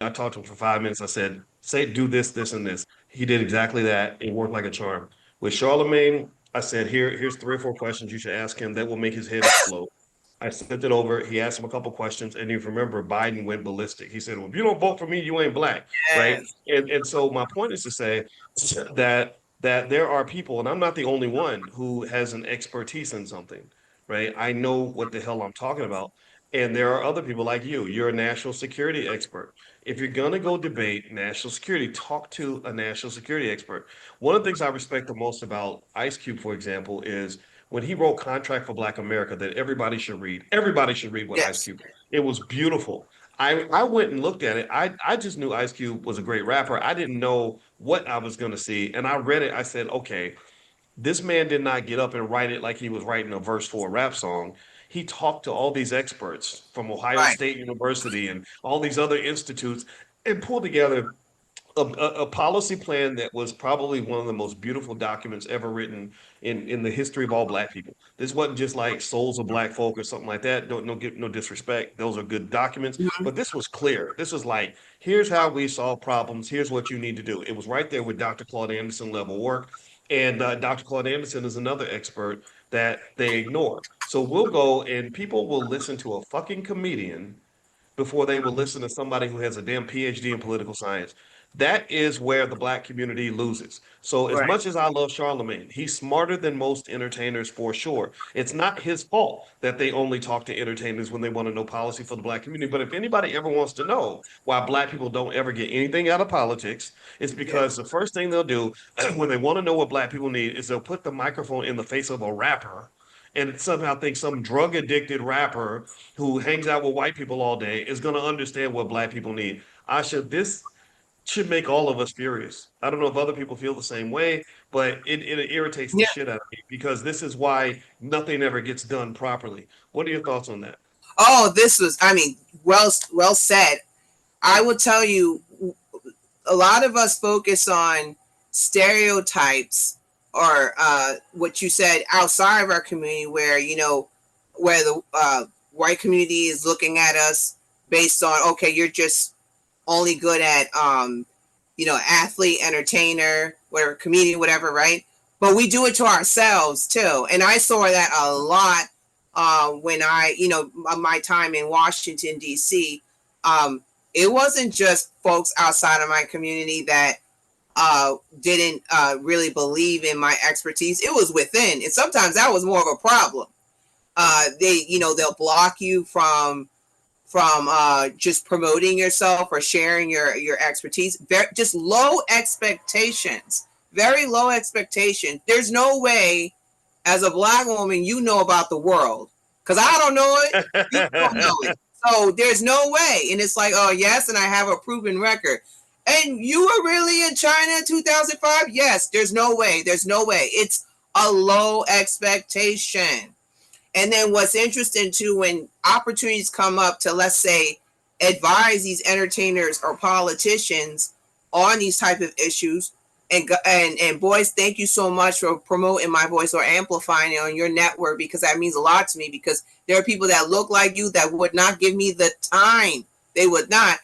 I talked to him for 5 minutes. I said, say, do this, this, and this. He did exactly that. It worked like a charm. With Charlemagne, I said, here's 3 or 4 questions you should ask him that will make his head explode. I sent it over. He asked him a couple questions, and if you remember, Biden went ballistic. He said, "Well, if you don't vote for me, you ain't black, right?" Yes. And so my point is to say that there are people, and I'm not the only one who has an expertise in something, right? I know what the hell I'm talking about, and there are other people like you. You're a national security expert. If you're gonna go debate national security, talk to a national security expert. One of the things I respect the most about Ice Cube, for example, is when he wrote Contract for Black America that everybody should read. Everybody should read what Ice Yes. Cube. It was beautiful. I went and looked at it. I just knew Ice Cube was a great rapper. I didn't know what I was going to see. And I read it. I said, okay, this man did not get up and write it like he was writing a verse for a rap song. He talked to all these experts from Ohio Right. State University and all these other institutes and pulled together a policy plan that was probably one of the most beautiful documents ever written in the history of all black people. This wasn't just like Souls of Black Folk or something like that. Don't no get no disrespect. Those are good documents, Mhm. but this was clear. This was like, here's how we solve problems. Here's what you need to do. It was right there with Dr. Claude Anderson level work, and Dr. Claude Anderson is another expert that they ignore. So we'll go and people will listen to a fucking comedian before they will listen to somebody who has a damn PhD in political science. That is where the black community loses. So, as Right. much as I love Charlemagne, he's smarter than most entertainers for sure. It's not his fault that they only talk to entertainers when they want to know policy for the black community. But if anybody ever wants to know why black people don't ever get anything out of politics, it's because Yes. the first thing they'll do when they want to know what black people need is they'll put the microphone in the face of a rapper and somehow think some drug addicted rapper who hangs out with white people all day is going to understand what black people need. This should make all of us furious. I don't know if other people feel the same way, but it irritates the Yeah. shit out of me because this is why nothing ever gets done properly. What are your thoughts on that? Oh, this was, I mean, well said. I will tell you, a lot of us focus on stereotypes or what you said outside of our community, where where the white community is looking at us based on, okay, you're just only good at athlete, entertainer, whatever, comedian, whatever, right? But we do it to ourselves too, and I saw that a lot when my time in Washington D.C. Um, it wasn't just folks outside of my community that didn't really believe in my expertise. It was within, and sometimes that was more of a problem. They'll block you from just promoting yourself or sharing your expertise. Just low expectations, very low expectations. There's no way, as a black woman, you know about the world because I don't know it. You don't know it. So there's no way. And it's like, oh yes, and I have a proven record. And you were really in China in 2005? Yes. There's no way. There's no way. It's a low expectation. And then what's interesting too, when opportunities come up to, let's say, advise these entertainers or politicians on these type of issues, and boys, thank you so much for promoting my voice or amplifying it on your network, because that means a lot to me, because there are people that look like you that would not give me the time. They would not.